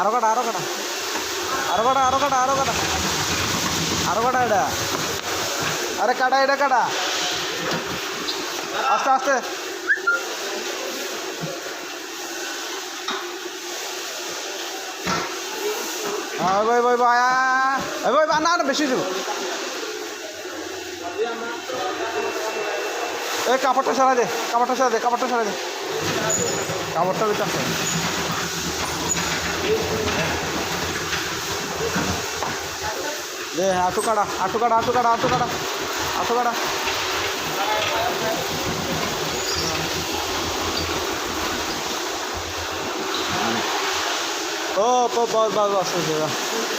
আরো কাটা আরো কাটা আরো কাটা আরো কাটা আরো কাটা আরো কাটা এটা আরে কাটা এটা কাটা আস্তে আস্তে ভাই ভাই ভাই ভাই ভাই না না বেশি দেবো এই কাপড়টা সারা দে কাপড়টা সারা দে কাপড়টা সারা দে কাপড়টা ভিতর দে আটু কাটা আটু কাটা আটু কাটা আটু কাটা আটু কাটা ও বস বস বস